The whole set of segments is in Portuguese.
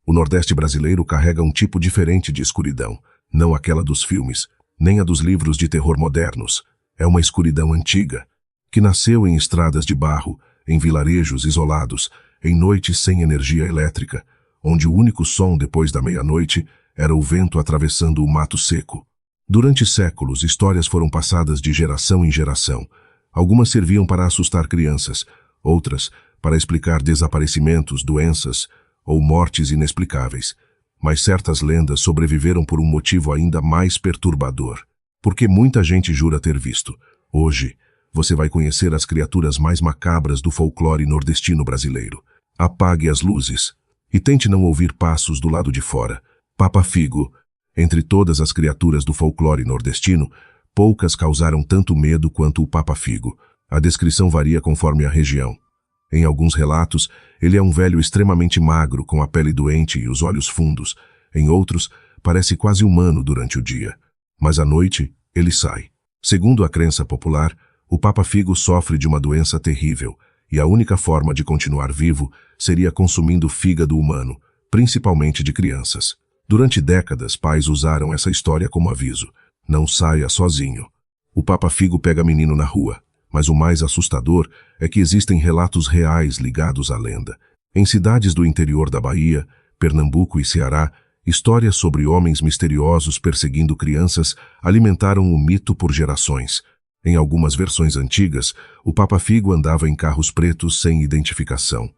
O Nordeste brasileiro carrega um tipo diferente de escuridão, não aquela dos filmes, nem a dos livros de terror modernos. É uma escuridão antiga, que nasceu em estradas de barro, em vilarejos isolados, em noites sem energia elétrica, onde o único som depois da meia-noite era o vento atravessando o mato seco. Durante séculos, histórias foram passadas de geração em geração. Algumas serviam para assustar crianças, outras para explicar desaparecimentos, doenças ou mortes inexplicáveis. Mas certas lendas sobreviveram por um motivo ainda mais perturbador, porque muita gente jura ter visto. Hoje, você vai conhecer as criaturas mais macabras do folclore nordestino brasileiro. Apague as luzes e tente não ouvir passos do lado de fora. Papa Figo. Entre todas as criaturas do folclore nordestino, poucas causaram tanto medo quanto o Papa Figo. A descrição varia conforme a região. Em alguns relatos, ele é um velho extremamente magro, com a pele doente e os olhos fundos. Em outros, parece quase humano durante o dia. Mas à noite, ele sai. Segundo a crença popular, o Papa Figo sofre de uma doença terrível, e a única forma de continuar vivo seria consumindo o fígado humano, principalmente de crianças. Durante décadas, pais usaram essa história como aviso. Não saia sozinho. O Papa Figo pega menino na rua, mas o mais assustador é que existem relatos reais ligados à lenda. Em cidades do interior da Bahia, Pernambuco e Ceará, histórias sobre homens misteriosos perseguindo crianças alimentaram o mito por gerações. Em algumas versões antigas, o Papa Figo andava em carros pretos sem identificação.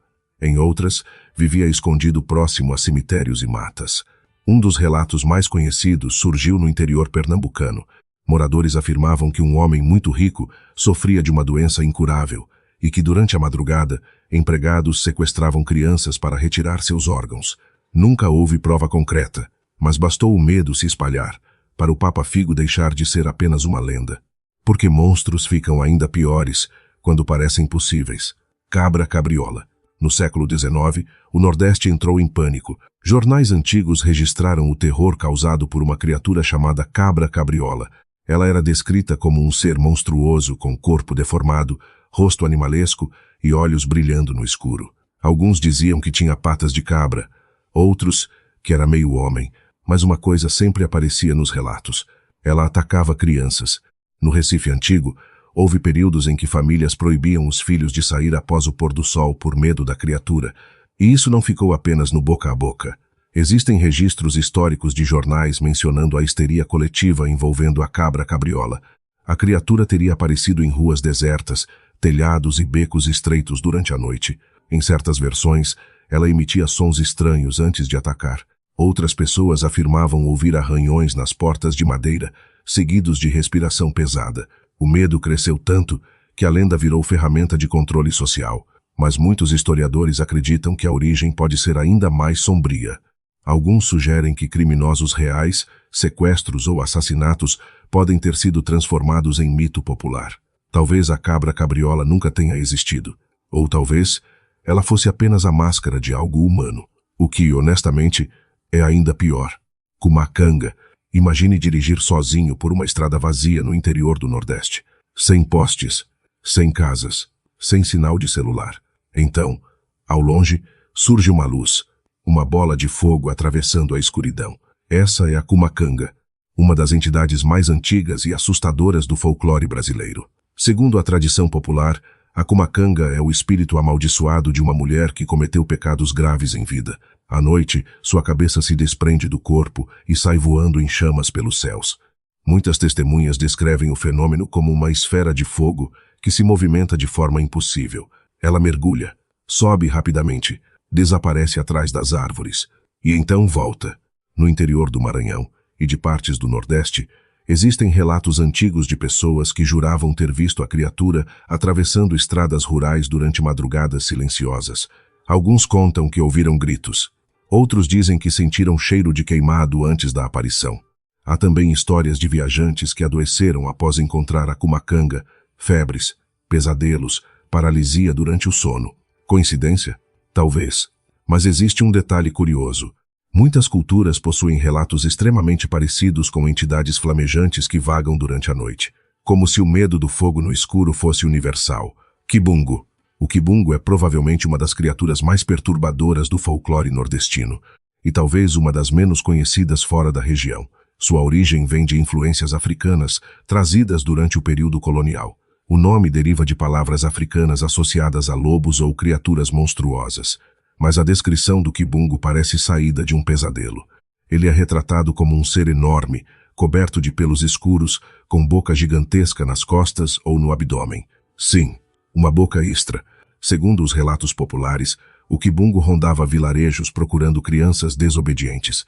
Em outras, vivia escondido próximo a cemitérios e matas. Um dos relatos mais conhecidos surgiu no interior pernambucano. Moradores afirmavam que um homem muito rico sofria de uma doença incurável e que, durante a madrugada, empregados sequestravam crianças para retirar seus órgãos. Nunca houve prova concreta, mas bastou o medo se espalhar para o Papa Figo deixar de ser apenas uma lenda. Porque monstros ficam ainda piores quando parecem possíveis. Cabra cabriola. No século XIX, o Nordeste entrou em pânico. Jornais antigos registraram o terror causado por uma criatura chamada cabra cabriola. Ela era descrita como um ser monstruoso com corpo deformado, rosto animalesco e olhos brilhando no escuro. Alguns diziam que tinha patas de cabra, outros que era meio homem, mas uma coisa sempre aparecia nos relatos. Ela atacava crianças. No Recife Antigo, houve períodos em que famílias proibiam os filhos de sair após o pôr do sol por medo da criatura. E isso não ficou apenas no boca a boca. Existem registros históricos de jornais mencionando a histeria coletiva envolvendo a cabra cabriola. A criatura teria aparecido em ruas desertas, telhados e becos estreitos durante a noite. Em certas versões, ela emitia sons estranhos antes de atacar. Outras pessoas afirmavam ouvir arranhões nas portas de madeira, seguidos de respiração pesada. O medo cresceu tanto que a lenda virou ferramenta de controle social. Mas muitos historiadores acreditam que a origem pode ser ainda mais sombria. Alguns sugerem que criminosos reais, sequestros ou assassinatos podem ter sido transformados em mito popular. Talvez a cabra cabriola nunca tenha existido. Ou talvez ela fosse apenas a máscara de algo humano. O que, honestamente, é ainda pior. Cumacanga. Imagine dirigir sozinho por uma estrada vazia no interior do Nordeste. Sem postes, sem casas, sem sinal de celular. Então, ao longe, surge uma luz, uma bola de fogo atravessando a escuridão. Essa é a Cumacanga, uma das entidades mais antigas e assustadoras do folclore brasileiro. Segundo a tradição popular, a Cumacanga é o espírito amaldiçoado de uma mulher que cometeu pecados graves em vida. À noite, sua cabeça se desprende do corpo e sai voando em chamas pelos céus. Muitas testemunhas descrevem o fenômeno como uma esfera de fogo que se movimenta de forma impossível. Ela mergulha, sobe rapidamente, desaparece atrás das árvores e então volta. No interior do Maranhão e de partes do Nordeste, existem relatos antigos de pessoas que juravam ter visto a criatura atravessando estradas rurais durante madrugadas silenciosas. Alguns contam que ouviram gritos. Outros dizem que sentiram cheiro de queimado antes da aparição. Há também histórias de viajantes que adoeceram após encontrar a Cumacanga, febres, pesadelos, paralisia durante o sono. Coincidência? Talvez. Mas existe um detalhe curioso. Muitas culturas possuem relatos extremamente parecidos com entidades flamejantes que vagam durante a noite, como se o medo do fogo no escuro fosse universal. Kibungo. O Kibungo é provavelmente uma das criaturas mais perturbadoras do folclore nordestino. e talvez uma das menos conhecidas fora da região. Sua origem vem de influências africanas trazidas durante o período colonial. O nome deriva de palavras africanas associadas a lobos ou criaturas monstruosas, mas a descrição do Kibungo parece saída de um pesadelo. Ele é retratado como um ser enorme, coberto de pelos escuros, com boca gigantesca nas costas ou no abdômen. Sim, uma boca extra. Segundo os relatos populares, o Kibungo rondava vilarejos procurando crianças desobedientes.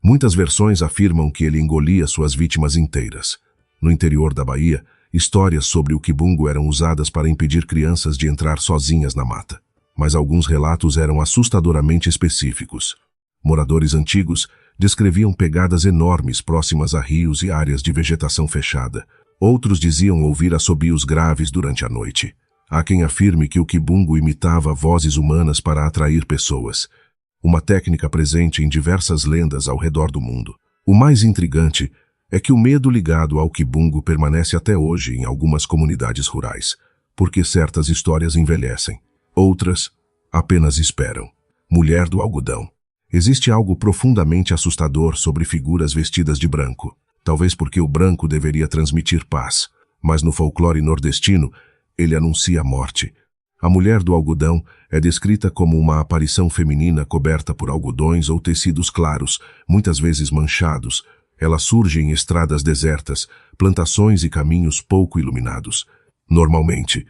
Muitas versões afirmam que ele engolia suas vítimas inteiras. No interior da Bahia, histórias sobre o Kibungo eram usadas para impedir crianças de entrar sozinhas na mata. Mas alguns relatos eram assustadoramente específicos. Moradores antigos descreviam pegadas enormes próximas a rios e áreas de vegetação fechada. Outros diziam ouvir assobios graves durante a noite. Há quem afirme que o Kibungo imitava vozes humanas para atrair pessoas, uma técnica presente em diversas lendas ao redor do mundo. O mais intrigante é que o medo ligado ao Kibungo permanece até hoje em algumas comunidades rurais, porque certas histórias envelhecem, outras apenas esperam. Mulher do algodão. Existe algo profundamente assustador sobre figuras vestidas de branco, talvez porque o branco deveria transmitir paz, mas no folclore nordestino, ele anuncia a morte. A mulher do algodão é descrita como uma aparição feminina coberta por algodões ou tecidos claros, muitas vezes manchados. Ela surge em estradas desertas, plantações e caminhos pouco iluminados. Normalmente,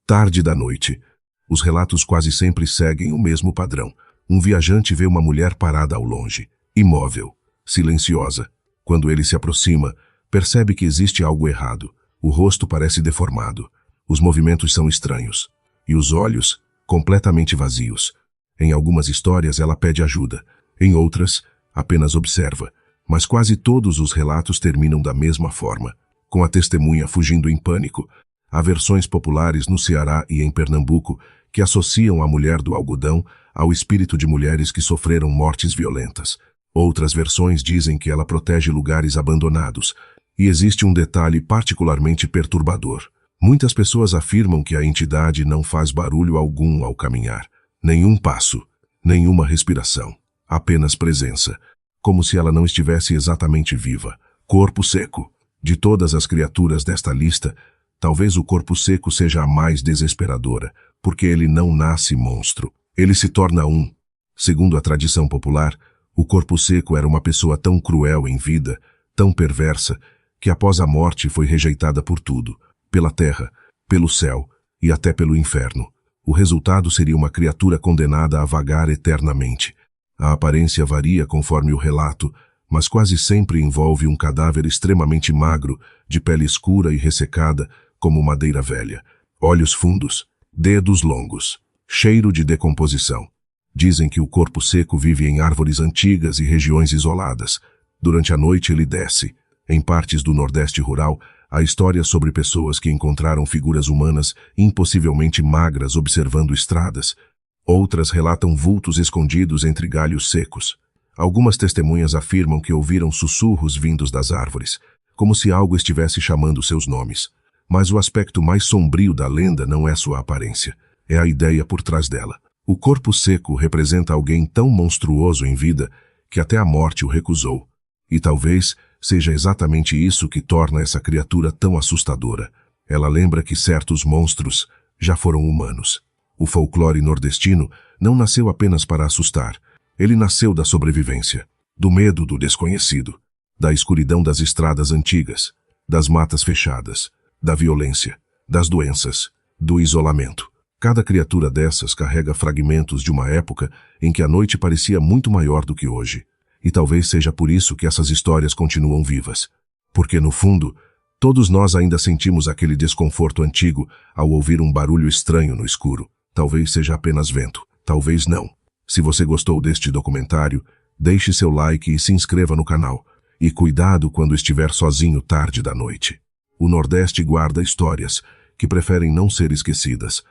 tarde da noite. Os relatos quase sempre seguem o mesmo padrão. Um viajante vê uma mulher parada ao longe, imóvel, silenciosa. Quando ele se aproxima, percebe que existe algo errado. O rosto parece deformado. Os movimentos são estranhos. E os olhos, completamente vazios. Em algumas histórias ela pede ajuda. Em outras, apenas observa. Mas quase todos os relatos terminam da mesma forma, com a testemunha fugindo em pânico. Há versões populares no Ceará e em Pernambuco que associam a mulher do algodão ao espírito de mulheres que sofreram mortes violentas. Outras versões dizem que ela protege lugares abandonados. E existe um detalhe particularmente perturbador. Muitas pessoas afirmam que a entidade não faz barulho algum ao caminhar. Nenhum passo, nenhuma respiração, apenas presença, como se ela não estivesse exatamente viva. Corpo seco. De todas as criaturas desta lista, talvez o corpo seco seja a mais desesperadora, porque ele não nasce monstro. Ele se torna um. Segundo a tradição popular, o corpo seco era uma pessoa tão cruel em vida, tão perversa, que após a morte foi rejeitada por tudo. Pela terra, pelo céu e até pelo inferno. O resultado seria uma criatura condenada a vagar eternamente. A aparência varia conforme o relato, mas quase sempre envolve um cadáver extremamente magro, de pele escura e ressecada, como madeira velha. Olhos fundos, dedos longos, cheiro de decomposição. Dizem que o corpo seco vive em árvores antigas e regiões isoladas. Durante a noite ele desce. Em partes do Nordeste rural, há histórias sobre pessoas que encontraram figuras humanas impossivelmente magras observando estradas. Outras relatam vultos escondidos entre galhos secos. Algumas testemunhas afirmam que ouviram sussurros vindos das árvores, como se algo estivesse chamando seus nomes. Mas o aspecto mais sombrio da lenda não é sua aparência, é a ideia por trás dela. O corpo seco representa alguém tão monstruoso em vida que até a morte o recusou. E talvez seja exatamente isso que torna essa criatura tão assustadora. Ela lembra que certos monstros já foram humanos. O folclore nordestino não nasceu apenas para assustar. Ele nasceu da sobrevivência, do medo do desconhecido, da escuridão das estradas antigas, das matas fechadas, da violência, das doenças, do isolamento. Cada criatura dessas carrega fragmentos de uma época em que a noite parecia muito maior do que hoje. E talvez seja por isso que essas histórias continuam vivas. Porque, no fundo, todos nós ainda sentimos aquele desconforto antigo ao ouvir um barulho estranho no escuro. Talvez seja apenas vento, talvez não. Se você gostou deste documentário, deixe seu like e se inscreva no canal. E cuidado quando estiver sozinho tarde da noite. O Nordeste guarda histórias que preferem não ser esquecidas.